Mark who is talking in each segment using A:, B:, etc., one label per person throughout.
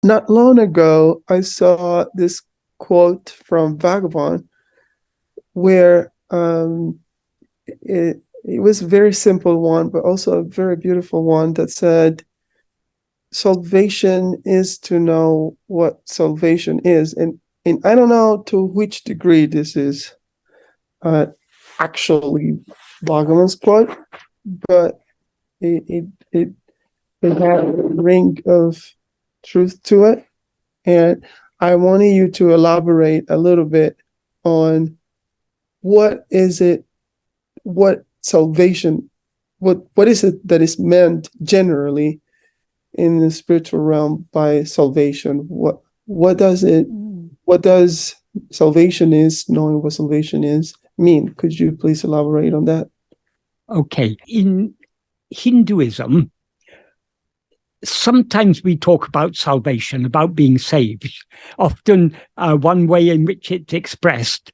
A: not long ago, I saw this quote from Bhagavan where it was a very simple one, but also a very beautiful one that said, salvation is to know what salvation is. And I don't know to which degree this is actually Bhagavan's quote, but it had a ring of truth to it. And I wanted you to elaborate a little bit on what is it, what salvation, what is it that is meant generally in the spiritual realm by salvation? What does salvation is, knowing what salvation is, mean? Could you please elaborate on that?
B: Okay. In Hinduism, sometimes we talk about salvation, about being saved. Often one way in which it's expressed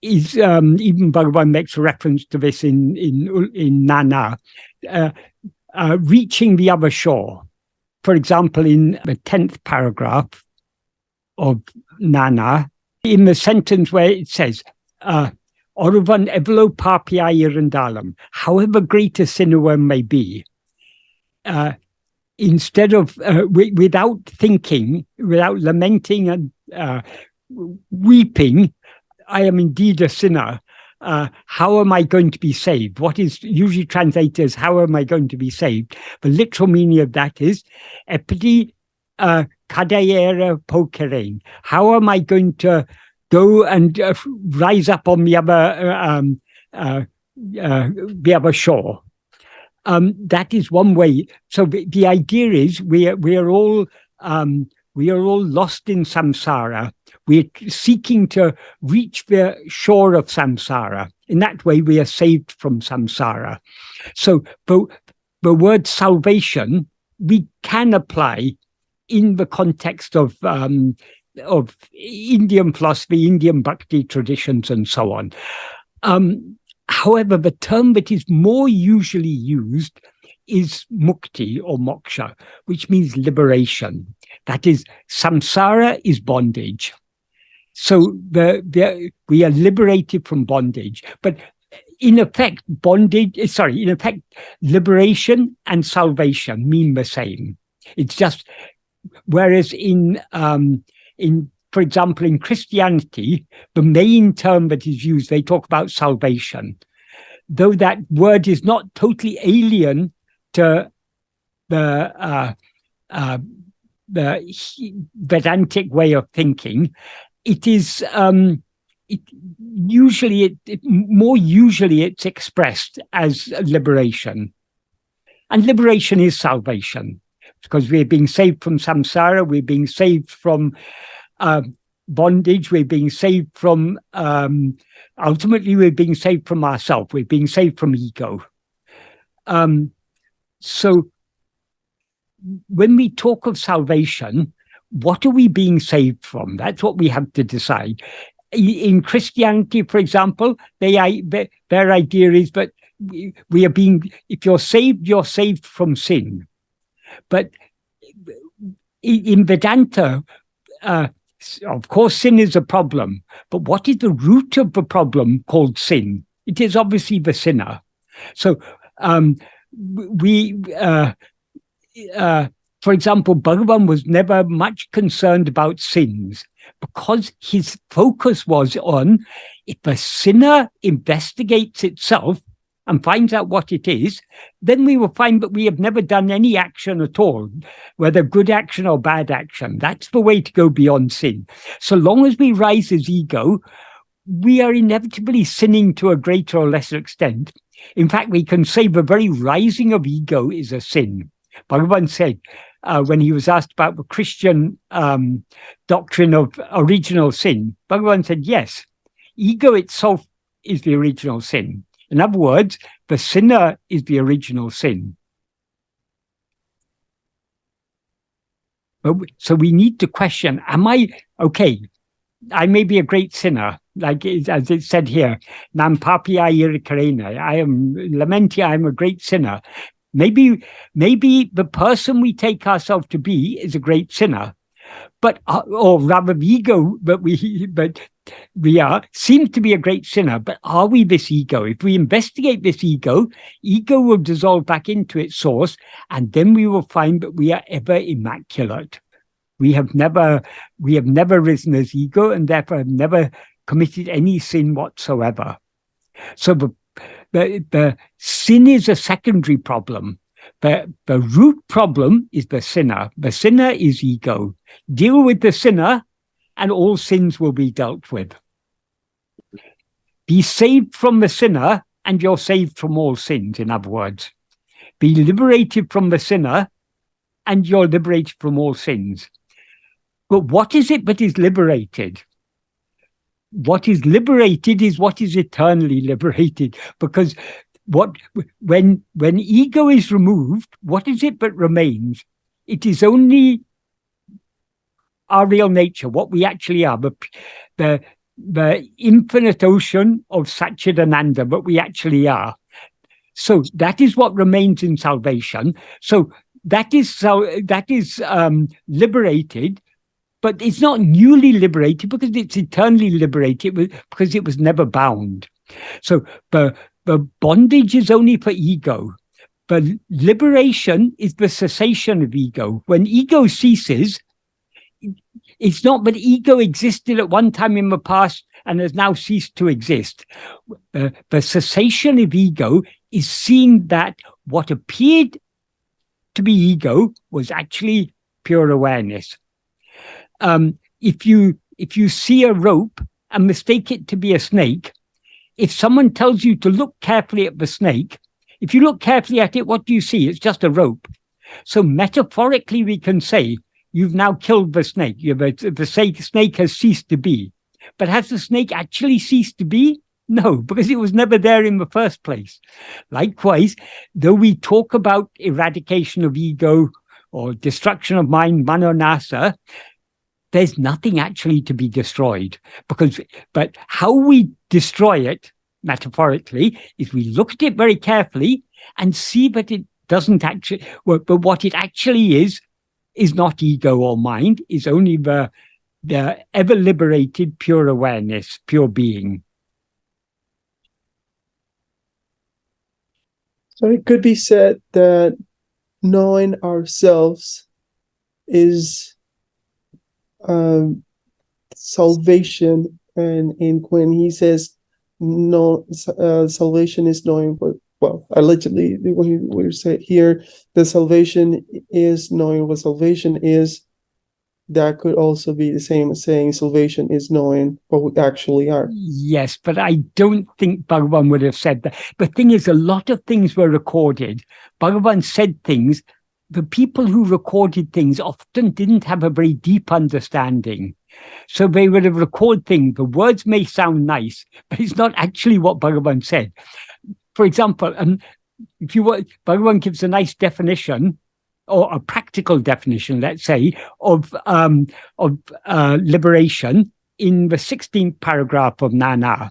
B: is, even Bhagavan makes a reference to this in Nana, reaching the other shore. For example, in the 10th paragraph of Nana, in the sentence where it says, Oruvan evlo papia irandalam, however great a sinner one may be, instead of, without thinking, without lamenting and weeping, I am indeed a sinner. How am I going to be saved? What is usually translated as, how am I going to be saved? The literal meaning of that is, epidi kadayera pokerain. How am I going to go and rise up on the other shore? That is one way. So the idea is we are all lost in samsara. We're seeking to reach the shore of samsara. In that way, we are saved from samsara. So the word salvation we can apply in the context of Indian philosophy, Indian bhakti traditions, and so on. However, the term that is more usually used is mukti or moksha, which means liberation. That is, samsara is bondage. So we are liberated from bondage. But in effect, liberation and salvation mean the same. It's just, whereas for example, in Christianity, the main term that is used, they talk about salvation. Though that word is not totally alien to the Vedantic way of thinking, it is more usually it's expressed as liberation. And liberation is salvation, because we're being saved from samsara, we're being saved from bondage, we're being saved from, ultimately we're being saved from ourselves, we're being saved from ego. So when we talk of salvation, what are we being saved from? That's what we have to decide. In Christianity, for example, their idea is that we are being, if you're saved from sin. But in Vedanta, of course, sin is a problem. But what is the root of the problem called sin? It is obviously the sinner. So for example, Bhagavan was never much concerned about sins because his focus was on, if the sinner investigates itself and finds out what it is, then we will find that we have never done any action at all, whether good action or bad action. That's the way to go beyond sin. So long as we rise as ego, we are inevitably sinning to a greater or lesser extent. In fact, we can say the very rising of ego is a sin. Bhagavan said, when he was asked about the Christian doctrine of original sin, Bhagavan said, yes, ego itself is the original sin. In other words, the sinner is the original sin. So we need to question, am I, okay, I may be a great sinner, like as it said here, Nam papia irikarena, I am lamenting, I am a great sinner. Maybe the person we take ourselves to be is a great sinner, But or rather, ego, but we are seem to be a great sinner. But are we this ego? If we investigate this ego will dissolve back into its source, and then we will find that we are ever immaculate. We have never risen as ego, and therefore have never committed any sin whatsoever. So the sin is a secondary problem. The root problem is the sinner. The sinner is ego. Deal with the sinner, and all sins will be dealt with. Be saved from the sinner, and you're saved from all sins, in other words. Be liberated from the sinner, and you're liberated from all sins. But what is it that is liberated? What is liberated is what is eternally liberated, because when ego is removed, what is it that remains? It is only our real nature, what we actually are, the infinite ocean of Satchidananda, what we actually are. So that is what remains in salvation. So that is liberated, but it's not newly liberated because it's eternally liberated because it was never bound. So the bondage is only for ego. But liberation is the cessation of ego. When ego ceases, it's not that ego existed at one time in the past and has now ceased to exist. The cessation of ego is seeing that what appeared to be ego was actually pure awareness. If you see a rope and mistake it to be a snake, if someone tells you to look carefully at the snake, if you look carefully at it, what do you see? It's just a rope. So metaphorically, we can say, you've now killed the snake. The snake has ceased to be. But has the snake actually ceased to be? No, because it was never there in the first place. Likewise, though we talk about eradication of ego or destruction of mind, manonasa, there's nothing actually to be destroyed. But how we destroy it, metaphorically, is we look at it very carefully and see that it doesn't actually, but what it actually is not ego or mind, is only the ever liberated pure awareness, pure being.
A: So it could be said that knowing ourselves is salvation, and when he says no, salvation is knowing what, well, allegedly, when we say here that salvation is knowing what salvation is, that could also be the same as saying salvation is knowing what we actually are.
B: Yes, but I don't think Bhagavan would have said that. The thing is, a lot of things were recorded. Bhagavan said things. The people who recorded things often didn't have a very deep understanding. So they would have recorded things. The words may sound nice, but it's not actually what Bhagavan said. For example, Bhagavan gives a nice definition, or a practical definition, let's say, of liberation in the 16th paragraph of Nana.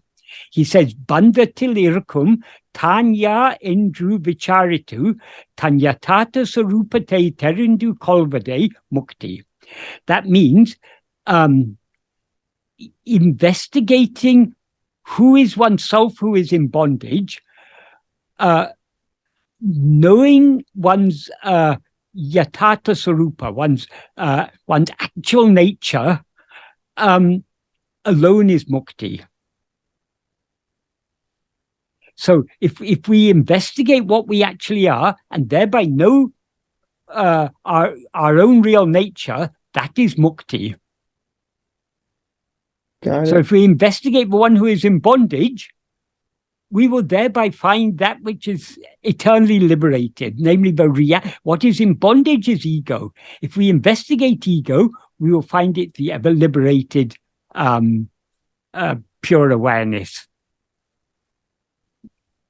B: He says, Bandatil irkum tanya endru vicharitu tanyatata sarupate terindu kolvade mukti. That means investigating who is oneself, who is in bondage, knowing one's yatata sarupa, one's actual nature, alone is mukti. So if we investigate what we actually are, and thereby know our own real nature, that is mukti. So if we investigate the one who is in bondage, we will thereby find that which is eternally liberated, namely what is in bondage is ego. If we investigate ego, we will find it the ever liberated pure awareness.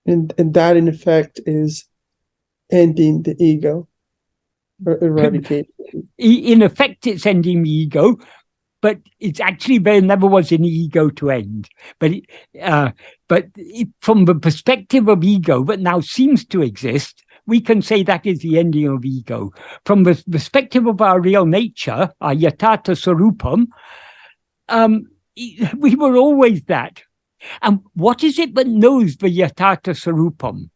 A: And that, in effect, is ending the ego, or eradicating. In
B: effect, it's ending the ego, but it's actually there never was any ego to end. But from the perspective of ego that now seems to exist, we can say that is the ending of ego. From the perspective of our real nature, our yathartha sarupam, we were always that. And what is it that knows the yathartha sarupam?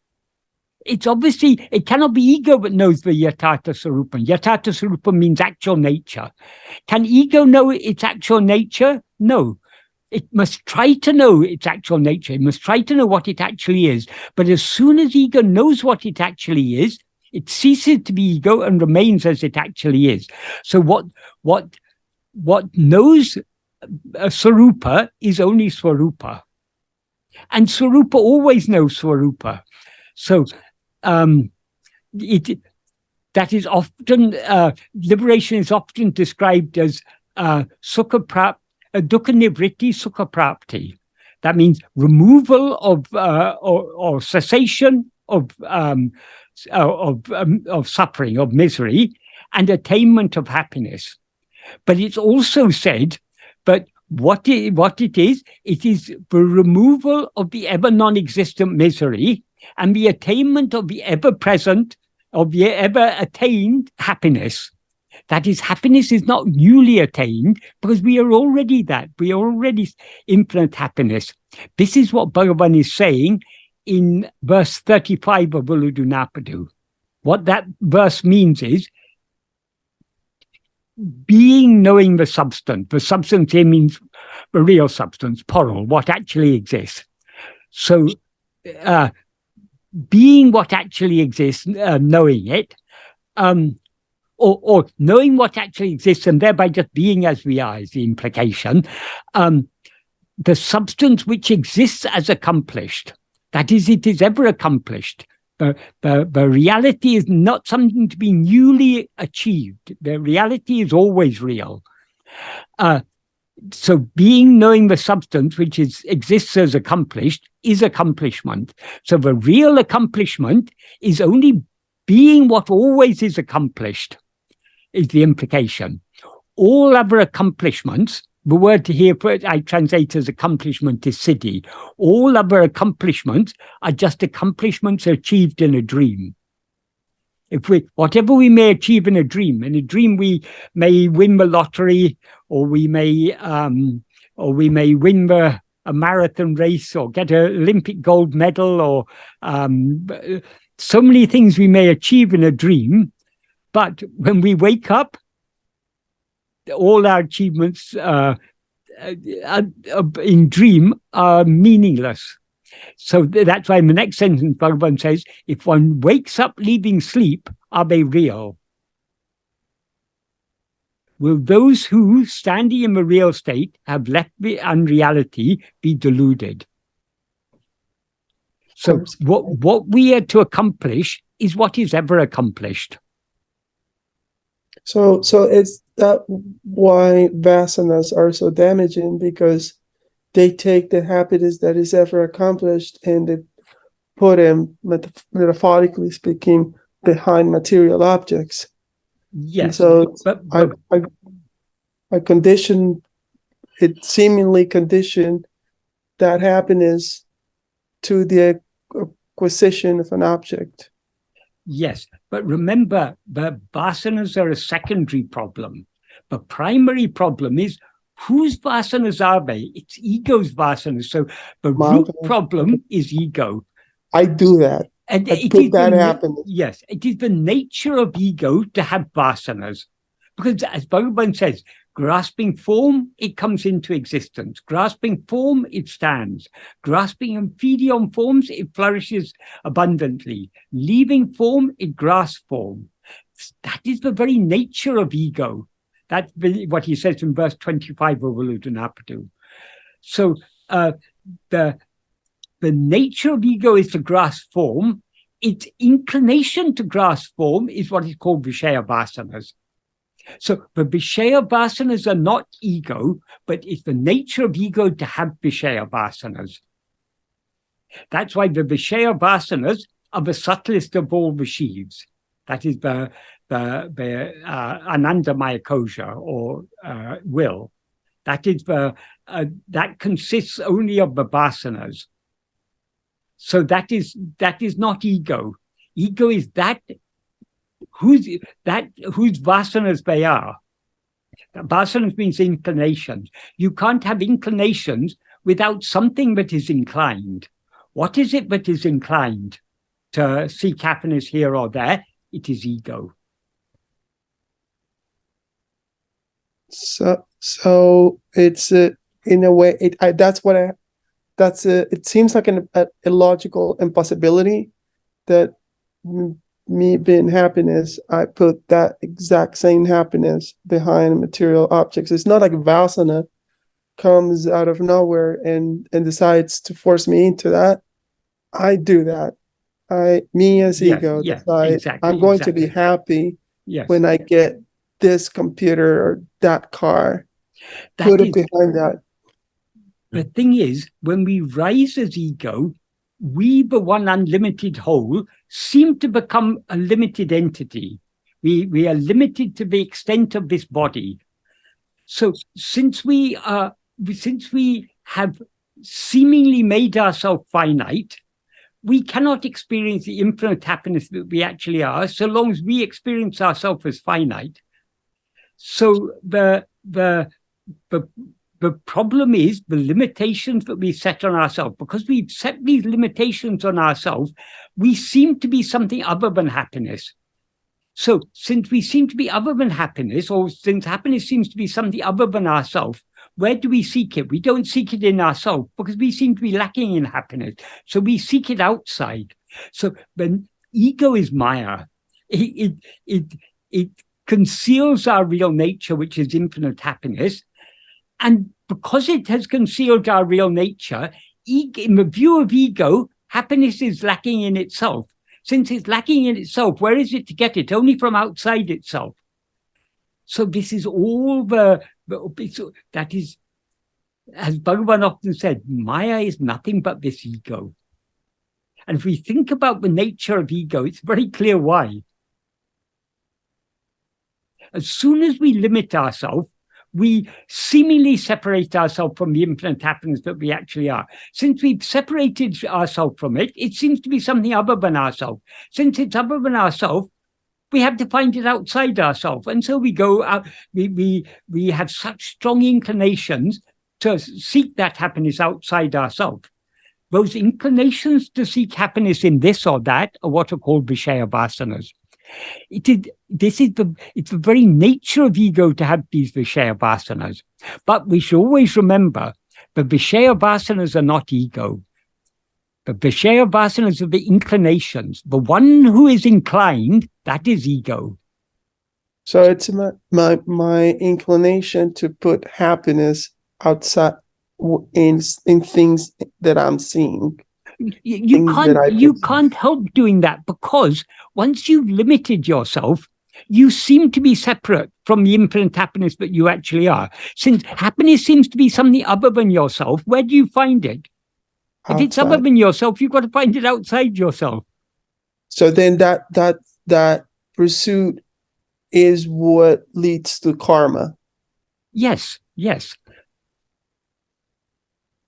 B: It's obviously, it cannot be ego that knows the yathartha sarupam. Yathartha sarupam means actual nature. Can ego know its actual nature? No. It must try to know its actual nature. It must try to know what it actually is. But as soon as ego knows what it actually is, it ceases to be ego and remains as it actually is. So what knows Swarupa is only Swarupa. And Swarupa always knows Swarupa. So that is often, liberation is often described as dukkha nivritti sukha prapti. That means removal of or cessation of suffering, of misery, and attainment of happiness. But it's also said, but what it is the removal of the ever non-existent misery and the attainment of the ever-present, of the ever-attained happiness. That is, happiness is not newly attained because we are already that. We are already infinite happiness. This is what Bhagavan is saying in verse 35 of Uludunapadu. What that verse means is, being knowing the substance. The substance here means the real substance, paral, what actually exists. So, being what actually exists, knowing it, or knowing what actually exists and thereby just being as we are is the implication. The substance which exists as accomplished, that is, it is ever accomplished. The reality is not something to be newly achieved. The reality is always real. So being knowing the substance which exists as accomplished is accomplishment. So the real accomplishment is only being what always is accomplished, is the implication. All other accomplishments, the word here I translate as accomplishment is siddhi. All other accomplishments are just accomplishments achieved in a dream. Whatever we may achieve in a dream we may win the lottery, or we may win a marathon race, or get an Olympic gold medal, or so many things we may achieve in a dream. But when we wake up, all our achievements in dream are meaningless. So that's why in the next sentence, Bhagavan says, if one wakes up leaving sleep, are they real? Will those who, standing in the real state, have left the unreality, be deluded? So what we are to accomplish is what is ever accomplished.
A: So it's that why vasanas are so damaging, because they take the happiness that is ever accomplished and they put them, metaphorically speaking, behind material objects.
B: Yes.
A: And so I condition it, seemingly condition that happiness to the acquisition of an object.
B: Yes, but remember, the vasanas are a secondary problem. The primary problem is, whose vasanas are they? It's ego's vasanas. So the root problem is ego.
A: I do that.
B: And
A: I put that happiness.
B: Yes, it is the nature of ego to have vasanas. Because as Bhagavan says, grasping form, it comes into existence. Grasping form, it stands. Grasping and feeding on forms, it flourishes abundantly. Leaving form, it grasps form. That is the very nature of ego. That's what he says in verse 25 of Uludunapadu. So the nature of ego is to grasp form. Its inclination to grasp form is what is called Vishaya Vasanas. So the Vishaya Vasanas are not ego, but it's the nature of ego to have Vishaya Vasanas. That's why the Vishaya Vasanas are the subtlest of all the sheaves. That is the Anandamaya kosha, or will. That is that consists only of the vasanas. So that is not ego. Ego is that whose vasanas they are. Vasanas means inclinations. You can't have inclinations without something that is inclined. What is it that is inclined to seek happiness here or there? It is ego.
A: So it's in a way it seems like a illogical impossibility that me being happiness, I put that exact same happiness behind material objects. It's not like Vasana comes out of nowhere and decides to force me into that. I do that. Me as ego decide
B: exactly,
A: I'm going to be happy when I get this computer or that car. Put it behind that.
B: The thing is, when we rise as ego, we, the one unlimited whole, seem to become a limited entity. We are limited to the extent of this body. So since we have seemingly made ourselves finite, we cannot experience the infinite happiness that we actually are, so long as we experience ourselves as finite. So the problem is the limitations that we set on ourselves. Because we've set these limitations on ourselves, we seem to be something other than happiness. So since we seem to be other than happiness, or since happiness seems to be something other than ourselves, where do we seek it? We don't seek it in ourselves because we seem to be lacking in happiness. So we seek it outside. So when ego is Maya, it conceals our real nature, which is infinite happiness. And because it has concealed our real nature, in the view of ego, happiness is lacking in itself. Since it's lacking in itself, where is it to get it? Only from outside itself. So this is all that is, as Bhagavan often said, Maya is nothing but this ego. And if we think about the nature of ego, it's very clear why. As soon as we limit ourselves, we seemingly separate ourselves from the infinite happiness that we actually are. Since we've separated ourselves from it, it seems to be something other than ourselves. Since it's other than ourselves, we have to find it outside ourselves. And so we go out, we have such strong inclinations to seek that happiness outside ourselves. Those inclinations to seek happiness in this or that are what are called Vishaya Vasanas. It's the very nature of ego to have these Vishaya Vasanas. But we should always remember the Vishaya Vasanas are not ego. The Vishaya Vasanas are the inclinations. The one who is inclined, that is ego.
A: So it's my inclination to put happiness outside in things that I'm seeing.
B: You can't help doing that, because once you've limited yourself, you seem to be separate from the infinite happiness that you actually are. Since happiness seems to be something other than yourself, where do you find it? Outside. If it's other than yourself, you've got to find it outside yourself.
A: So then that pursuit is what leads to karma.
B: Yes.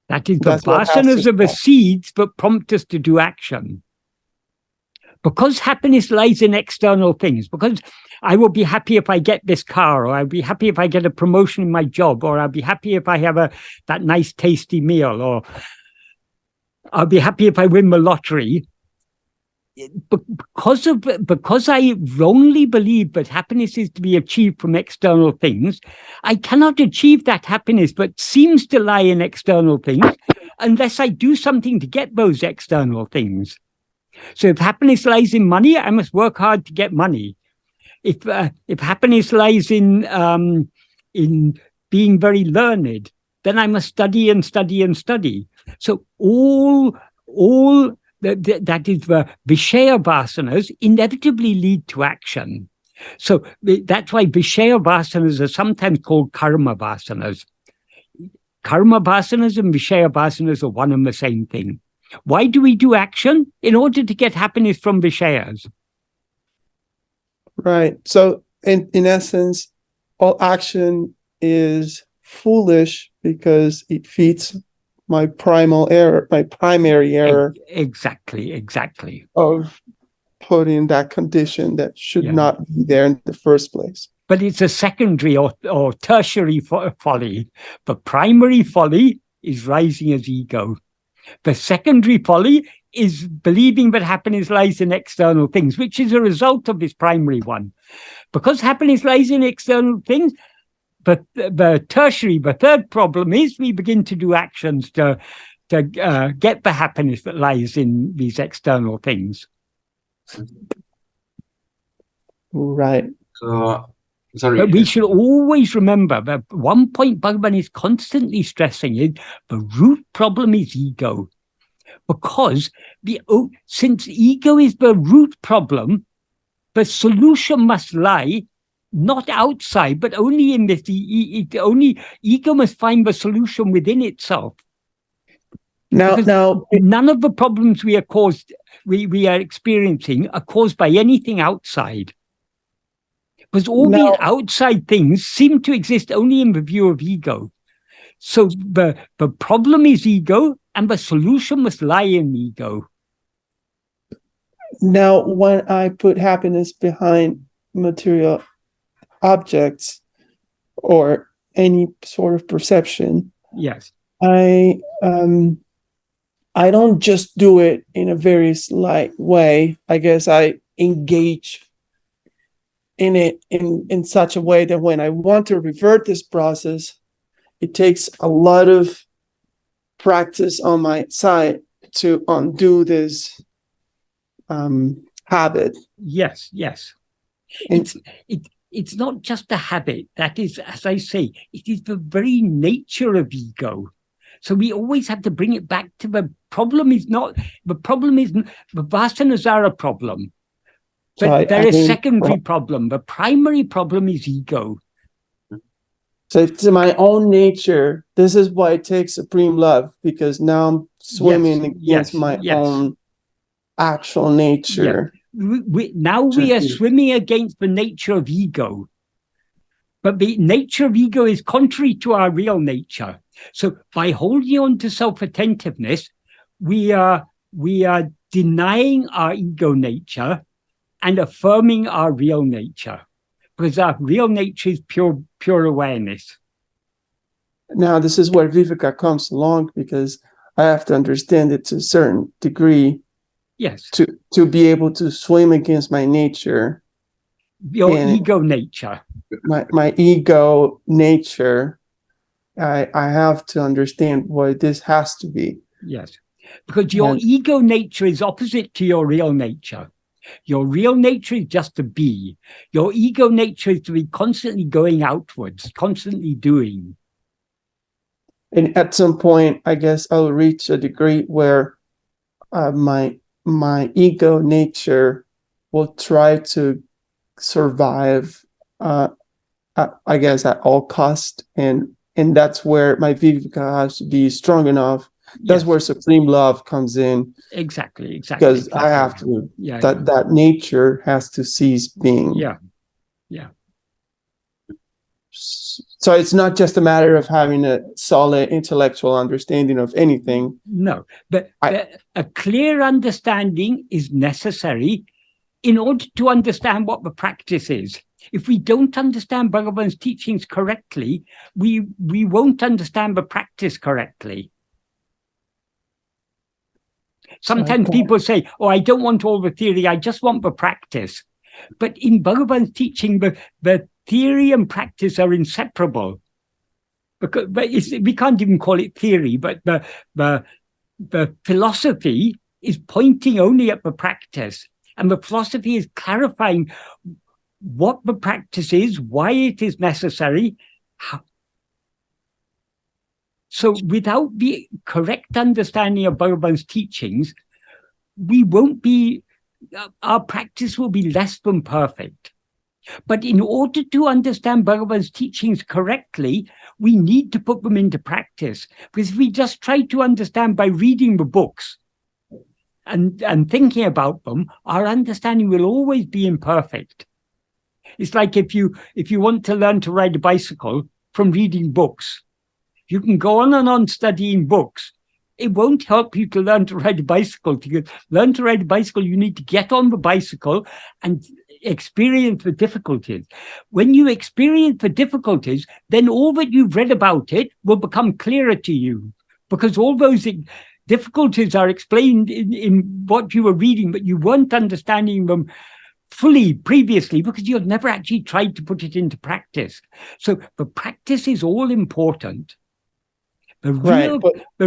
B: That is, the vasanas are the seeds that prompt us to do action. Because happiness lies in external things, because I will be happy if I get this car, or I'll be happy if I get a promotion in my job, or I'll be happy if I have that nice tasty meal, or I'll be happy if I win the lottery. Because I wrongly believe that happiness is to be achieved from external things, I cannot achieve that happiness that seems to lie in external things unless I do something to get those external things. So if happiness lies in money, I must work hard to get money. If happiness lies in being very learned, then I must study and study and study. So all that is the Vishaya Vasanas inevitably lead to action. So that's why Vishaya Vasanas are sometimes called Karma Vasanas. Karma Vasanas and Vishaya Vasanas are one and the same thing. Why do we do action? In order to get happiness from Vishayas.
A: Right. So in essence, all action is foolish because it feeds my primary error.
B: Exactly.
A: Of put in that condition that should
B: Yeah.
A: not be there in the first place.
B: But it's a secondary or tertiary folly. The primary folly is rising as ego. The secondary folly is believing that happiness lies in external things, which is a result of this primary one. Because happiness lies in external things, but the tertiary, the third problem is we begin to do actions to get the happiness that lies in these external things.
A: Right.
C: Sorry.
B: But we should always remember that one point Bhagavan is constantly stressing is the root problem is ego. Because since ego is the root problem, the solution must lie not outside, but only in this. Ego must find the solution within itself.
A: Now,
B: None of the problems we are experiencing are caused by anything outside. Because all these outside things seem to exist only in the view of ego. So the problem is ego, and the solution must lie in ego.
A: Now, when I put happiness behind material objects or any sort of perception,
B: yes,
A: I don't just do it in a very slight way. I guess I engage in it in such a way that when I want to revert this process, it takes a lot of practice on my side to undo this habit.
B: Yes. It's not just a habit. That is, as I say, it is the very nature of ego. So we always have to bring it back to the problem is the vasanas are a problem. But there is a secondary problem. The primary problem is ego.
A: So it's my own nature. This is why it takes supreme love, because now I'm swimming against my own actual nature.
B: Yeah. We are swimming against the nature of ego. But the nature of ego is contrary to our real nature. So by holding on to self-attentiveness, we are denying our ego nature and affirming our real nature. Because our real nature is pure awareness.
A: Now, this is where Viveka comes along, because I have to understand it to a certain degree.
B: Yes.
A: To be able to swim against my nature.
B: Your ego nature.
A: My ego nature. I have to understand what this has to be.
B: Yes. Because your ego nature is opposite to your real nature. Your real nature is just to be. Your ego nature is to be constantly going outwards, constantly doing.
A: And at some point, I guess I'll reach a degree where my ego nature will try to survive, I guess, at all cost. And that's where my viveka has to be strong enough. That's where supreme love comes in.
B: Exactly.
A: Because I have to, that nature has to cease being.
B: Yeah.
A: So it's not just a matter of having a solid intellectual understanding of anything.
B: No, but a clear understanding is necessary in order to understand what the practice is. If we don't understand Bhagavan's teachings correctly, we won't understand the practice correctly. Sometimes people say, oh, I don't want all the theory, I just want the practice. But in Bhagavan's teaching, the theory and practice are inseparable. But we can't even call it theory, but the philosophy is pointing only at the practice. And the philosophy is clarifying what the practice is, why it is necessary. So without the correct understanding of Bhagavan's teachings, our practice will be less than perfect. But in order to understand Bhagavan's teachings correctly, we need to put them into practice. Because if we just try to understand by reading the books and thinking about them, our understanding will always be imperfect. It's like if you want to learn to ride a bicycle from reading books, you can go on and on studying books. It won't help you to learn to ride a bicycle. To learn to ride a bicycle, you need to get on the bicycle and experience the difficulties. When you experience the difficulties, then all that you've read about it will become clearer to you, because all those difficulties are explained in what you were reading, but you weren't understanding them fully previously because you had never actually tried to put it into practice. So the practice is all important. That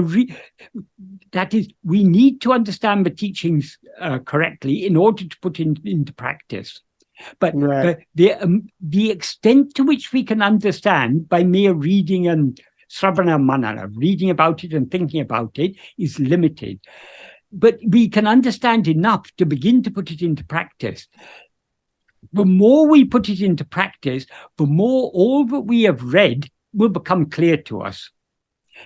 B: is, we need to understand the teachings correctly in order to put into practice. But the extent to which we can understand by mere reading and Sravana Manana, reading about it and thinking about it, is limited. But we can understand enough to begin to put it into practice. The more we put it into practice, the more all that we have read will become clear to us.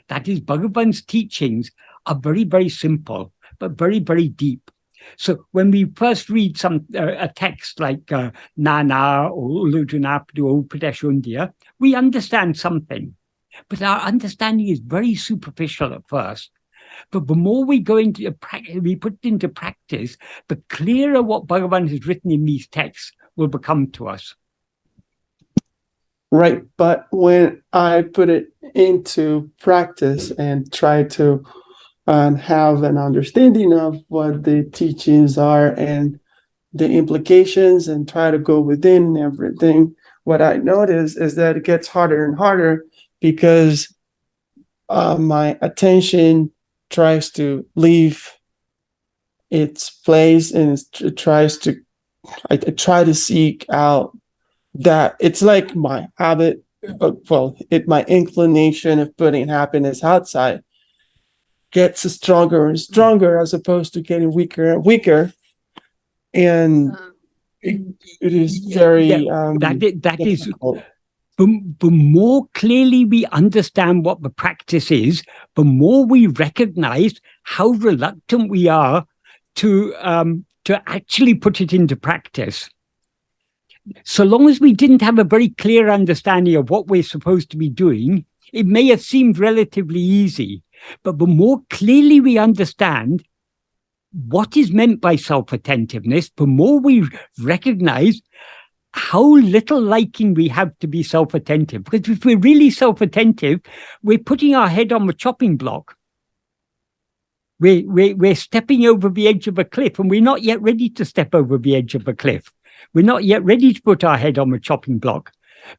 B: That is, Bhagavan's teachings are very, very simple, but very, very deep. So when we first read a text like Nana or Ulujunapadu or Upadeshundya, we understand something, but our understanding is very superficial at first. But the more we go into we put it into practice, the clearer what Bhagavan has written in these texts will become to us.
A: Right, but when I put it into practice and try to have an understanding of what the teachings are and the implications and try to go within everything, what I notice is that it gets harder and harder because my attention tries to leave its place and it tries to, I try to seek out that it's like my habit, my inclination of putting happiness outside gets stronger and stronger as opposed to getting weaker and weaker. And it is very
B: that is
A: difficult.
B: The more clearly we understand what the practice is, the more we recognize how reluctant we are to actually put it into practice. So long as we didn't have a very clear understanding of what we're supposed to be doing, it may have seemed relatively easy. But the more clearly we understand what is meant by self-attentiveness, the more we recognize how little liking we have to be self-attentive. Because if we're really self-attentive, we're putting our head on the chopping block. We're stepping over the edge of a cliff, and we're not yet ready to step over the edge of a cliff. We're not yet ready to put our head on the chopping block,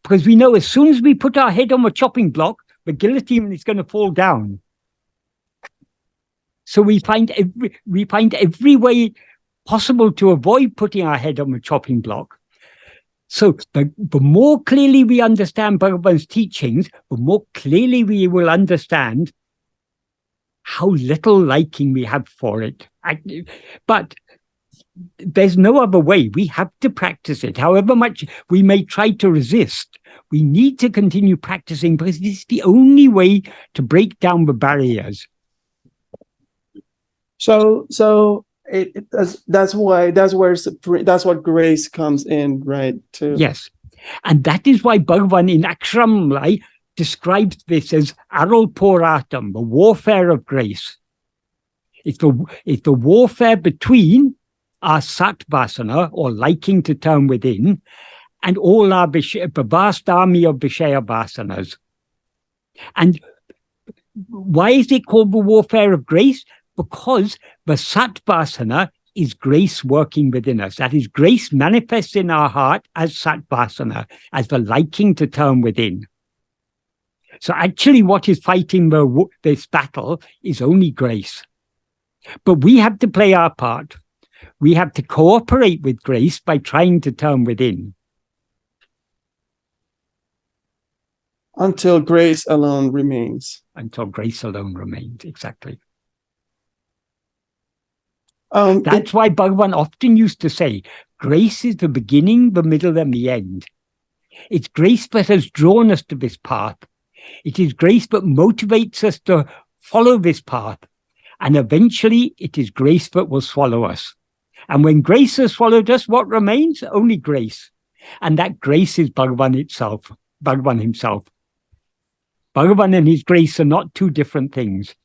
B: because we know as soon as we put our head on the chopping block, the guillotine is going to fall down. So we find every way possible to avoid putting our head on the chopping block. So the more clearly we understand Bhagavan's teachings, the more clearly we will understand how little liking we have for it. But there's no other way. We have to practice it. However much we may try to resist, we need to continue practicing because this is the only way to break down the barriers.
A: So that's what grace comes in, right?
B: Yes, and that is why Bhagavan in Aksharamlai describes this as Aral Poratam, the warfare of grace. It's the warfare between our satvasana, or liking to turn within, and all our the vast army of Vishaya vasanas. And why is it called the warfare of grace? Because the satvasana is grace working within us. That is, grace manifests in our heart as satvasana, as the liking to turn within. So actually what is fighting this battle is only grace. But we have to play our part. We have to cooperate with grace by trying to turn within.
A: Until grace alone remains.
B: Until grace alone remains, exactly.
A: That's
B: why Bhagavan often used to say, grace is the beginning, the middle, and the end. It's grace that has drawn us to this path. It is grace that motivates us to follow this path. And eventually, it is grace that will swallow us. And when grace has swallowed us, what remains? Only grace. And that grace is Bhagavan itself, Bhagavan himself. Bhagavan and his grace are not two different things.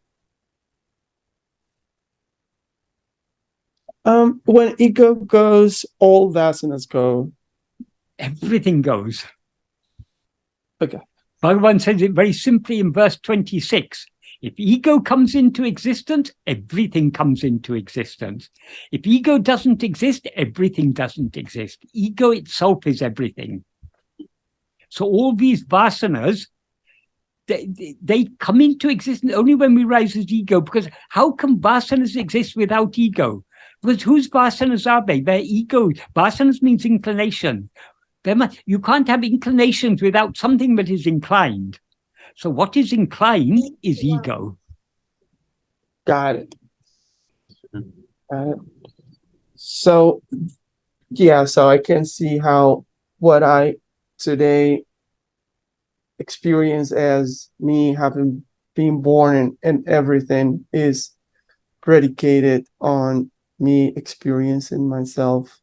A: When ego goes, all vasanas go.
B: Everything goes.
A: Okay.
B: Bhagavan says it very simply in verse 26. If ego comes into existence, everything comes into existence. If ego doesn't exist, everything doesn't exist. Ego itself is everything. So all these vasanas, they come into existence only when we rise as ego, because how can vasanas exist without ego? Because whose vasanas are they? They're ego. Vasanas means inclination. You can't have inclinations without something that is inclined. So what is inclined is ego.
A: Got it. Got it. So, yeah, so I can see how what I today experience as me having been born and everything is predicated on me experiencing myself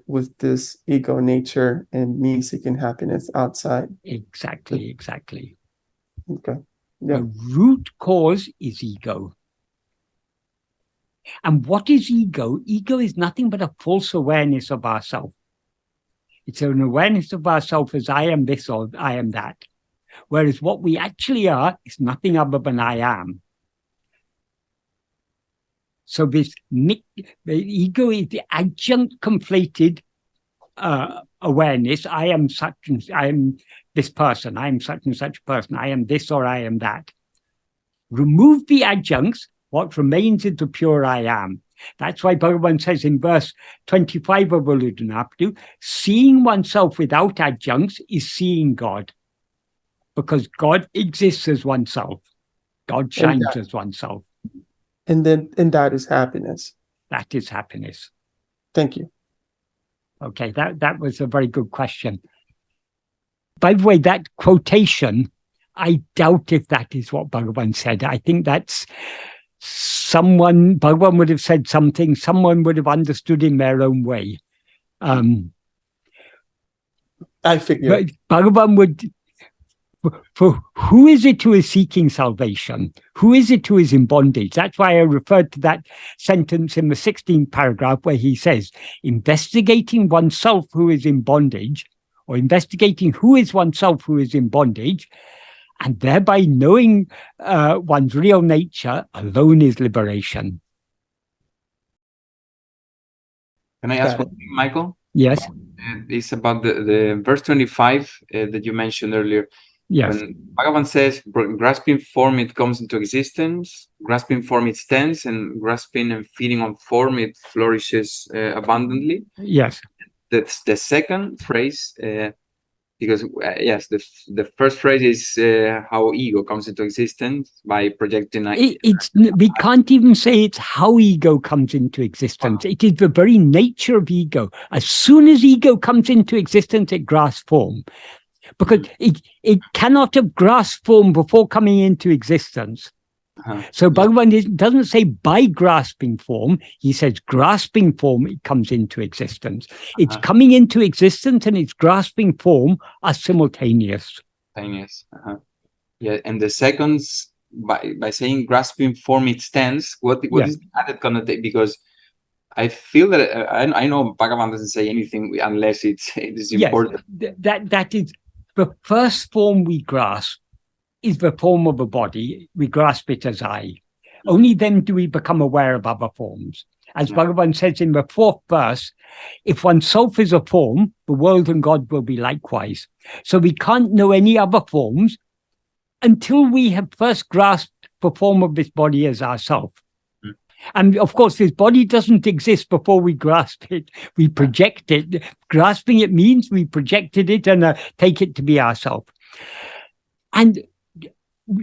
A: with this ego nature and me seeking happiness outside.
B: Exactly.
A: Okay. Yeah.
B: The root cause is ego. And what is ego? Ego is nothing but a false awareness of ourself. It's an awareness of ourself as I am this or I am that. Whereas what we actually are is nothing other than I am. So the ego is the adjunct conflated awareness. I am such and I am this person. I am such and such person. I am this or I am that. Remove the adjuncts. What remains is the pure I am. That's why Bhagavan says in verse 25 of Uludunapadu, seeing oneself without adjuncts is seeing God. Because God exists as oneself. God shines as oneself.
A: And that is happiness.
B: That is happiness.
A: Thank you.
B: Okay, that was a very good question. By the way, that quotation, I doubt if that is what Bhagavan said. I think that's Bhagavan would have said something, someone would have understood in their own way.
A: I figure.
B: But Bhagavan would, for who is it who is seeking salvation? Who is it who is in bondage? That's why I referred to that sentence in the 16th paragraph where he says, investigating oneself who is in bondage, or investigating who is oneself who is in bondage, and thereby knowing one's real nature alone is liberation.
C: Can I ask one thing, Michael?
B: Yes.
C: It's about the verse 25 that you mentioned earlier.
B: Yes.
C: When Bhagavan says, grasping form, it comes into existence, grasping form, it stands, and grasping and feeding on form, it flourishes abundantly.
B: Yes.
C: That's the second phrase, because, yes, the first phrase is how ego comes into existence by projecting.
B: We can't even say it's how ego comes into existence. It is the very nature of ego. As soon as ego comes into existence, it grasps form. Because it cannot have grasped form before coming into existence. So Bhagavan doesn't say by grasping form, he says grasping form, it comes into existence. It's coming into existence and it's grasping form are simultaneous.
C: Yeah, and the seconds, by saying grasping form, it stands, what is the added connotation? Because I feel that I know Bhagavan doesn't say anything unless it is important.
B: That is the first form we grasp is the form of a body. We grasp it as I. Only then do we become aware of other forms. As Bhagavan says in the 4th verse, if oneself is a form, the world and God will be likewise. So we can't know any other forms until we have first grasped the form of this body as ourself. And of course, this body doesn't exist before we grasp it. We project it. Grasping it means we projected it and take it to be ourself. And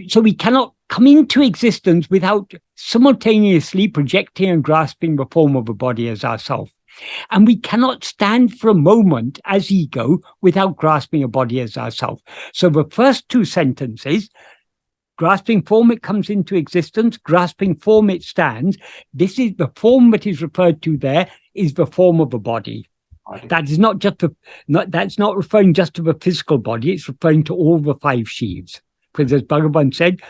B: so we cannot come into existence without simultaneously projecting and grasping the form of a body as ourself. And we cannot stand for a moment as ego without grasping a body as ourself. So the first two sentences, grasping form, it comes into existence. Grasping form, it stands. This is the form that is referred to there is the form of a body. That is not just that's not referring just to the physical body. It's referring to all the 5 sheaths. Because as Bhagavan said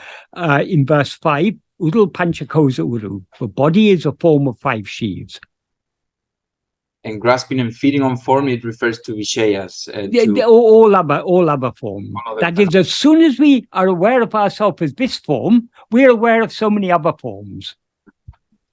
B: in verse 5, Udal Panchakosa Uru, the body is a form of 5 sheaths.
C: And grasping and feeding on form, it refers to Vishayas.
B: All other forms.
C: All other
B: That is, as soon as we are aware of ourselves as this form, we're aware of so many other forms.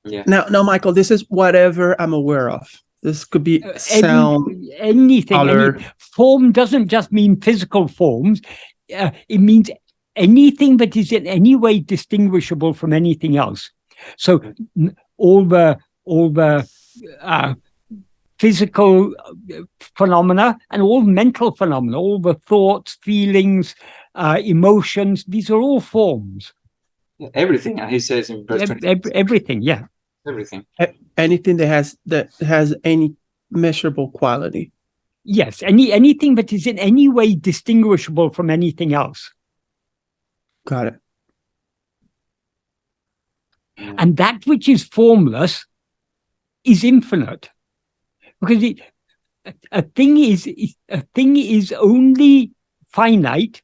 C: Yeah.
A: Now, Michael, this is whatever I'm aware of. This could be sound,
B: Anything.
A: color.
B: Form doesn't just mean physical forms. It means anything that is in any way distinguishable from anything else. So all the physical phenomena and all mental phenomena, all the thoughts, feelings, emotions, these are all forms.
C: Everything, he says in verse 26.
B: Everything, yeah.
C: Everything.
A: Anything that has any measurable quality.
B: Yes, anything that is in any way distinguishable from anything else.
A: Got it.
B: And that which is formless is infinite, because a thing is only finite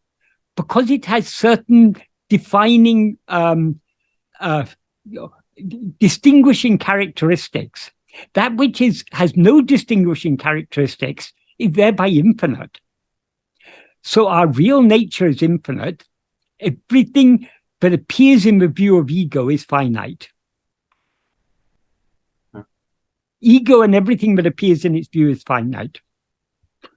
B: because it has certain defining, distinguishing characteristics. That which has no distinguishing characteristics is thereby infinite. So our real nature is infinite. Everything that appears in the view of ego is finite. Ego and everything that appears in its view is finite.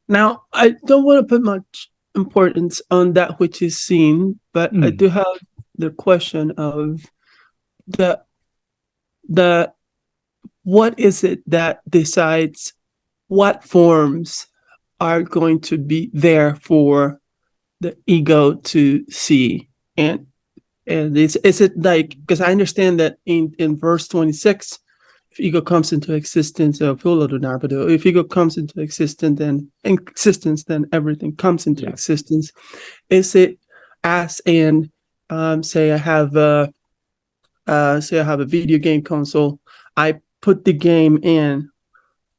A: Now, I don't want to put much importance on that which is seen, but I do have the question of the what is it that decides what forms are going to be there for the ego to see? And is it like, because I understand that in verse 26, if ego comes into existence, if ego comes into existence, then everything comes into existence. Is it as in, say I have a video game console, I put the game in,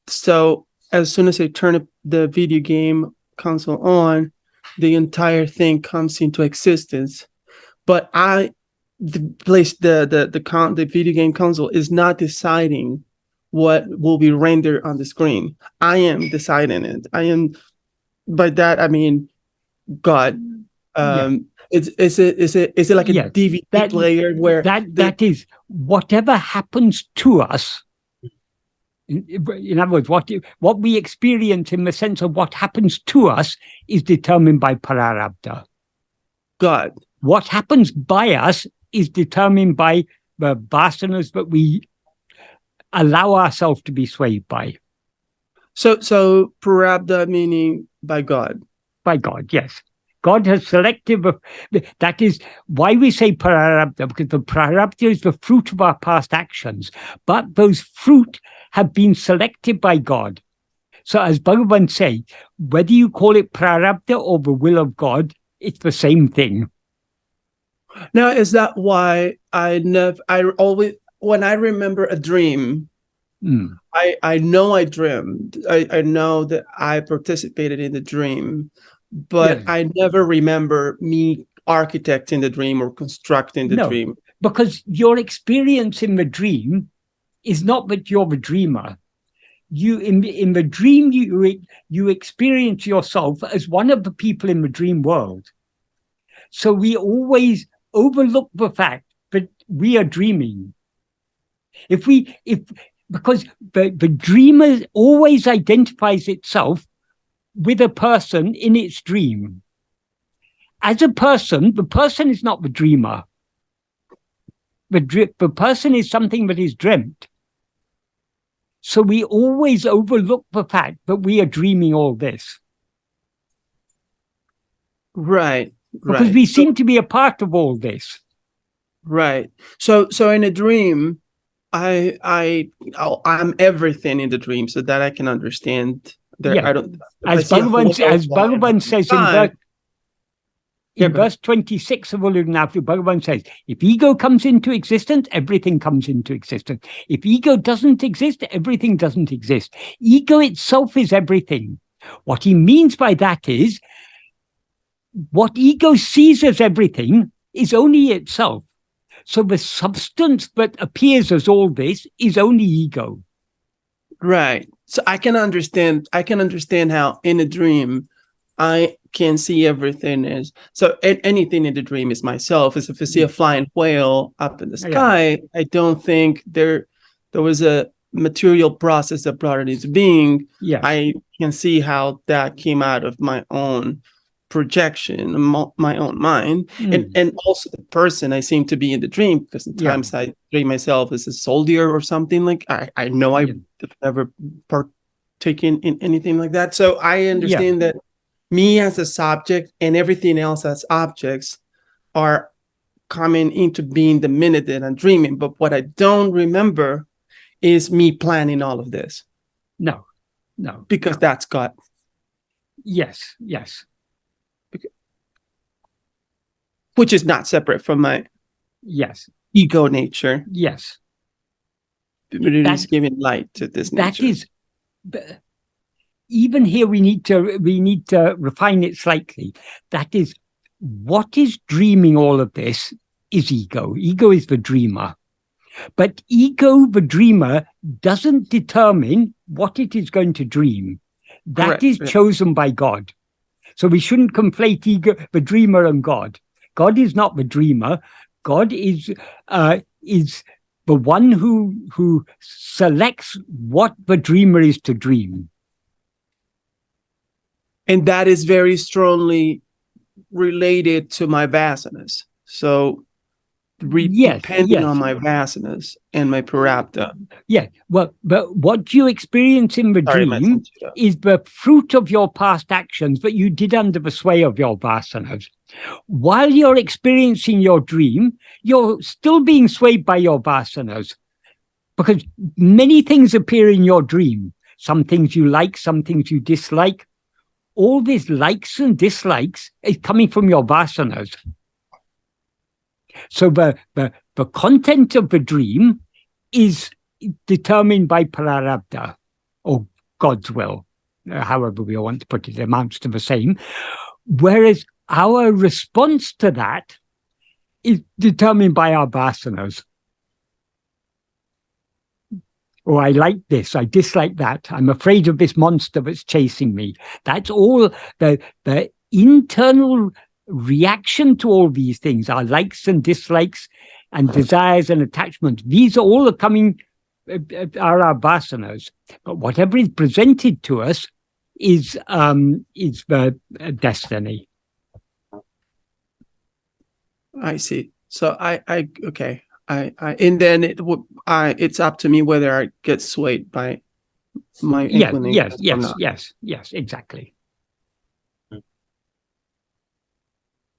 A: so as soon as I turn the video game console on, the entire thing comes into existence. But the video game console is not deciding what will be rendered on the screen. I am deciding it. By that I mean God. Is it like a DVD player where
B: that is whatever happens to us. In other words, what we experience in the sense of what happens to us is determined by prarabdha.
A: God.
B: What happens by us is determined by the vasanas that we allow ourselves to be swayed by.
A: So prarabdha meaning by God.
B: By God, yes. God has selected. That is why we say prarabdha, because the prarabdha is the fruit of our past actions. But those fruit have been selected by God. So as Bhagavan says, whether you call it prarabdha or the will of God, it's the same thing.
A: Now, is that why I always, when I remember a dream, I know I dreamed. I know that I participated in the dream, but I never remember me architecting the dream or constructing the dream.
B: Because your experience in the dream is not that you're the dreamer. You in the dream you experience yourself as one of the people in the dream world. So we always overlook the fact that we are dreaming. Because the dreamer always identifies itself with a person in its dream. As a person, the person is not the dreamer. The person is something that is dreamt. So we always overlook the fact that we are dreaming all this.
A: Right.
B: Because we seem to be a part of all this.
A: Right. So in a dream, I'm everything in the dream, so that I can understand. I don't.
B: As Bhagavan says in verse 26 of Ulugnafu, Bhagavan says, if ego comes into existence, everything comes into existence. If ego doesn't exist, everything doesn't exist. Ego itself is everything. What he means by that is, what ego sees as everything is only itself. So the substance that appears as all this is only ego.
A: Right. So I can understand how in a dream I can see everything as so anything in the dream is myself. As if I see a flying whale up in the sky, I don't think there was a material process that brought it into being.
B: Yeah.
A: I can see how that came out of my own projection, my own mind, and also the person I seem to be in the dream, because sometimes I dream myself as a soldier or something. Like I know I've never partaken in anything like that, so I understand that me as a subject and everything else as objects are coming into being the minute that I'm dreaming. But what I don't remember is me planning all of this.
B: No.
A: Because that's God.
B: Yes.
A: Which is not separate from my ego nature.
B: Yes.
A: But it is giving light to this nature.
B: That is, even here we need to refine it slightly. That is, what is dreaming all of this is ego. Ego is the dreamer. But ego, the dreamer, doesn't determine what it is going to dream. That is chosen by God. So we shouldn't conflate ego, the dreamer, and God. God is not the dreamer. God is the one who selects what the dreamer is to dream.
A: And that is very strongly related to my vasanas. So depending on my vasanas and my prarabdha.
B: Yeah, well, but what you experience in the dream is the fruit of your past actions that you did under the sway of your vasanas. While you're experiencing your dream, you're still being swayed by your vasanas, because many things appear in your dream. Some things you like, some things you dislike. All these likes and dislikes is coming from your vasanas. So the content of the dream is determined by prarabdha, or God's will, however we want to put it, amounts to the same. Whereas our response to that is determined by our vasanas. Oh, I like this, I dislike that, I'm afraid of this monster that's chasing me. That's all the internal reaction to all these things, our likes and dislikes and desires and attachments. These are all coming, are our vasanas. But whatever is presented to us is the destiny.
A: I see. So okay. And then it's up to me whether I get swayed by my inclination.
B: Yes, exactly.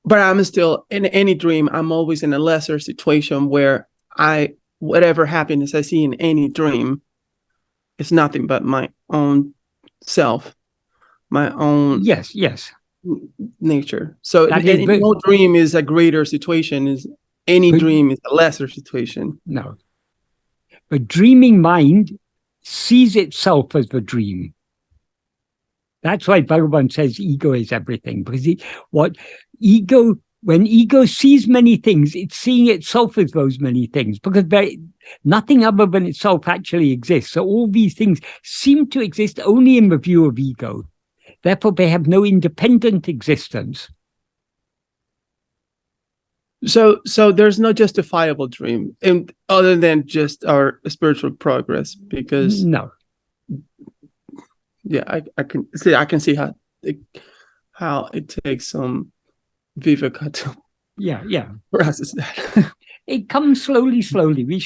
A: But I'm still, in any dream, I'm always in a lesser situation where whatever happiness I see in any dream is nothing but my own self, my own nature. So no dream is a greater situation. Any dream is a lesser situation.
B: No. The dreaming mind sees itself as the dream. That's why Bhagavan says ego is everything, because when ego sees many things, it's seeing itself as those many things, because nothing other than itself actually exists. So all these things seem to exist only in the view of ego. Therefore, they have no independent existence.
A: So there's no justifiable dream, and other than just our spiritual progress, because I can see how it takes some viveka to process that.
B: It comes slowly. We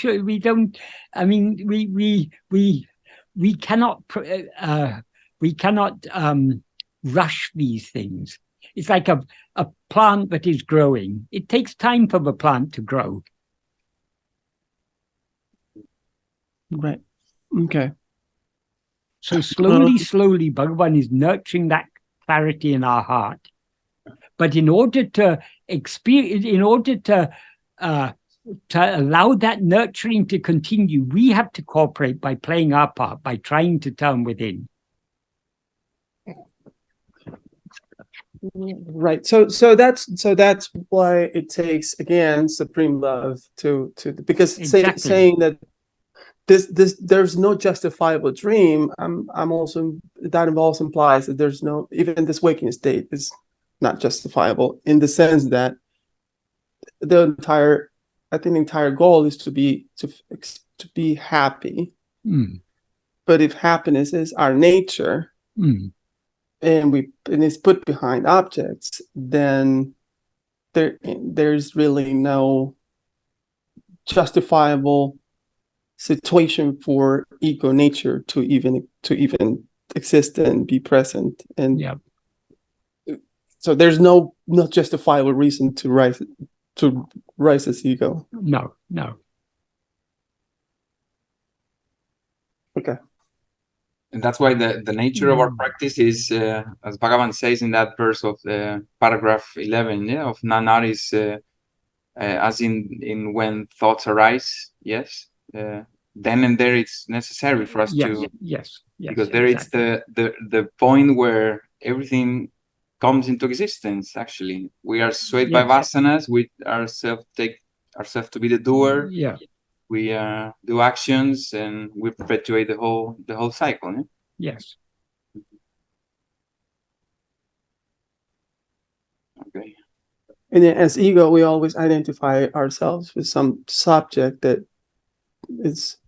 B: cannot rush these things. It's like a plant that is growing. It takes time for the plant to grow.
A: Right. Okay.
B: So slowly, Bhagavan is nurturing that clarity in our heart. But in order to allow that nurturing to continue, we have to cooperate by playing our part, by trying to turn within.
A: Right. So that's why it takes, again, supreme love to because saying that there's no justifiable dream. I'm also, that also implies that there's no, even this waking state is not justifiable, in the sense that I think the entire goal is to be happy. But if happiness is our nature, and it's put behind objects, then there's really no justifiable situation for ego nature to even exist and be present. And so there's no justifiable reason to rise as ego.
B: No.
A: Okay.
C: And that's why the nature of our practice is, as Bhagavan says in that verse of paragraph 11, of Nanaris, as in when thoughts arise, yes, then and there it's necessary for us to, because there exactly. It's the point where everything comes into existence. Actually, we are swayed by vasanas. We take ourselves to be the doer. We do actions and we perpetuate the whole cycle. Eh?
B: Yes.
A: Okay. And then as ego, we always identify ourselves with some subject that is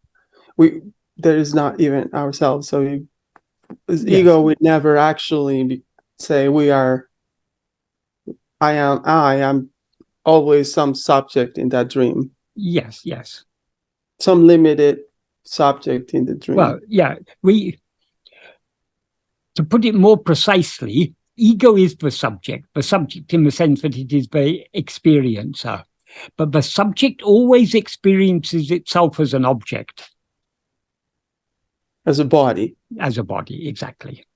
A: not even ourselves. So ego would never actually say I am always some subject in that dream.
B: Yes.
A: Some limited subject in the dream.
B: Well, to put it more precisely, ego is the subject in the sense that it is the experiencer. But the subject always experiences itself as an object.
A: As a body.
B: As a body, exactly.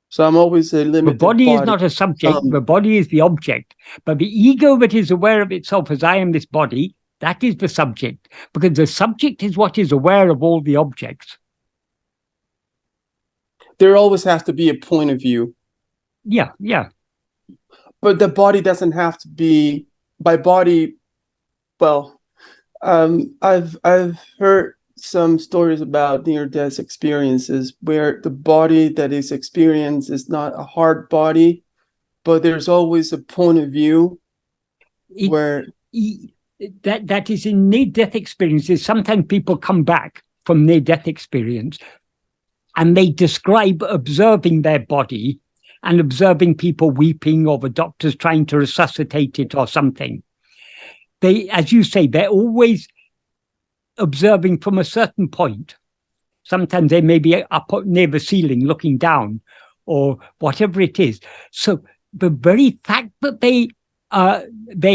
A: So I'm always a limited
B: The body is not a subject, the body is the object. But the ego that is aware of itself as I am this body, that is the subject. Because the subject is what is aware of all the objects.
A: There always has to be a point of view.
B: Yeah.
A: But the body doesn't have to be, by body, well, I've heard some stories about near-death experiences where the body that is experienced is not a hard body, but there's always a point of view where...
B: That is in near-death experiences. Sometimes people come back from near-death experience and they describe observing their body and observing people weeping or the doctors trying to resuscitate it or something. They, as you say, they're always observing from a certain point. Sometimes they may be up near the ceiling looking down or whatever it is. So the very fact that they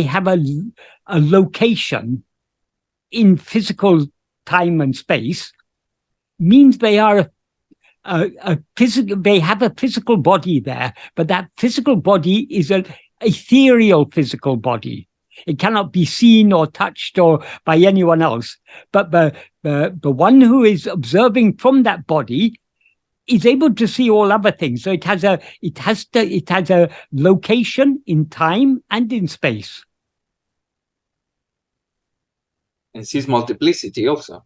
B: have a location in physical time and space means they are they have a physical body there, but that physical body is an ethereal physical body. It cannot be seen or touched or by anyone else. But the one who is observing from that body is able to see all other things. So it has a location in time and in space.
C: And sees multiplicity also.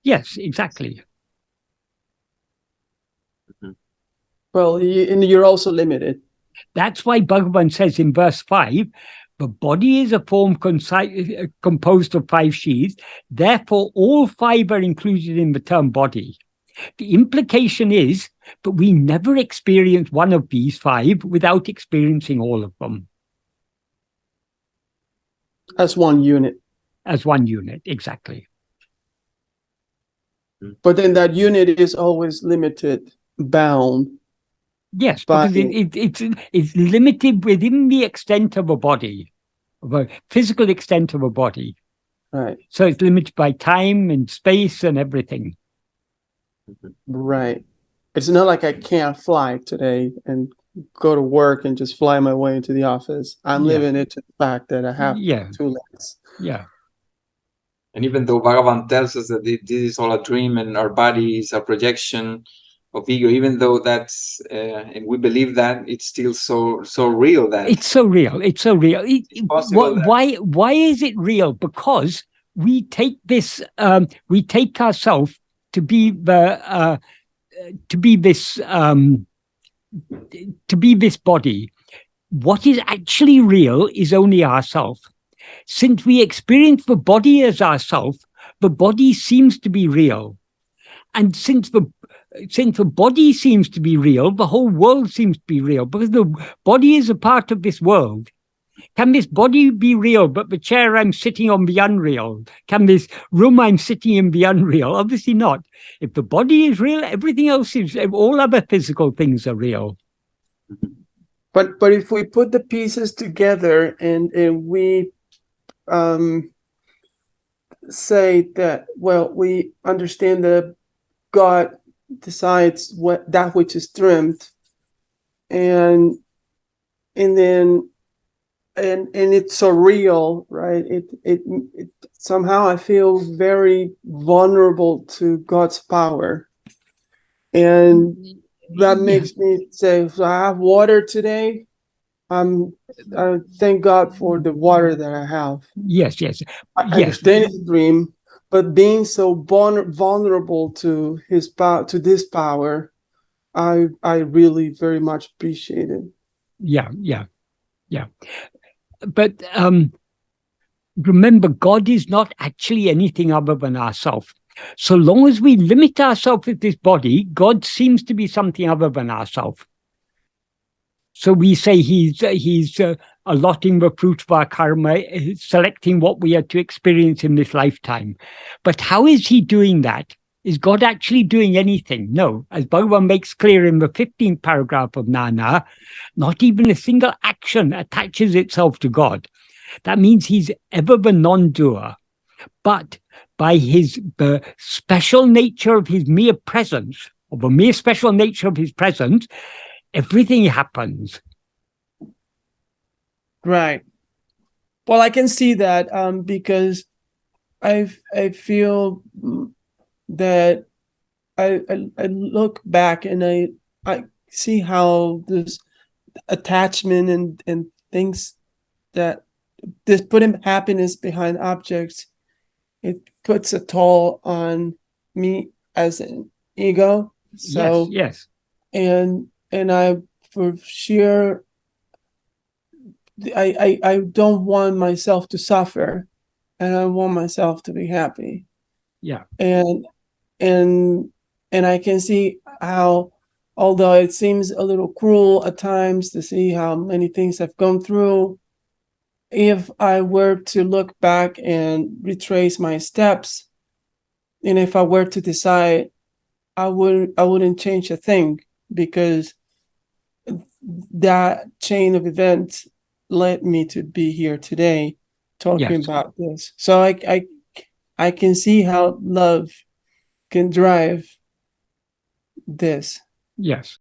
B: Yes, exactly.
A: Well, and you're also limited.
B: That's why Bhagavan says in verse 5, the body is a form composed of 5 sheaths. Therefore, all 5 are included in the term body. The implication is that we never experience one of these 5 without experiencing all of them.
A: As one unit.
B: As one unit, exactly.
A: But then that unit is always limited, bound.
B: Yes, because it's limited within the extent of a body, of a physical extent of a body.
A: Right.
B: So it's limited by time and space and everything.
A: Right. It's not like I can't fly today and go to work and just fly my way into the office. I'm limited to the fact that I have 2 legs.
B: Yeah.
C: And even though Bhagavan tells us that this is all a dream and our body is a projection of ego, even though that's and we believe that, it's still so real that
B: it's so real. It's so real.
C: possible
B: why is it real? Because we take this, we take ourselves to be to be this, to be this body. What is actually real is only ourself. Since we experience the body as ourself, the body seems to be real. And since the body seems to be real, the whole world seems to be real, because the body is a part of this world. Can this body be real, but the chair I'm sitting on be unreal? Can this room I'm sitting in be unreal? Obviously not. If the body is real, everything else is, all other physical things are real.
A: But if we put the pieces together and we say that, well, we understand that God decides what that which is trimmed, and then it's so real, right? It somehow I feel very vulnerable to God's power, and that makes me say, if I have water today, I thank God for the water that I have.
B: Yes, yes.
A: I understand his dream, but being so vulnerable to his power, to this power, I really very much appreciate it.
B: Yeah. But remember, God is not actually anything other than ourselves. So long as we limit ourselves with this body, God seems to be something other than ourselves. So we say he's allotting the fruit of our karma, selecting what we are to experience in this lifetime. But how is he doing that? Is God actually doing anything? No. As Bhagavan makes clear in the 15th paragraph of Nana, not even a single action attaches itself to God. That means he's ever the non-doer. But by the special nature of his mere presence, or the mere special nature of his presence, everything happens.
A: Right. Well, I can see that because I feel that I look back and I see how this attachment and things that this putting happiness behind objects, it puts a toll on me as an ego. So
B: yes.
A: and I for sheer I don't want myself to suffer, and I want myself to be happy.
B: Yeah.
A: And I can see how, although it seems a little cruel at times to see how many things I've gone through, if I were to look back and retrace my steps, and if I were to decide, I wouldn't change a thing, because that chain of events led me to be here today talking about this. So I can see how love can drive this.
B: Yes.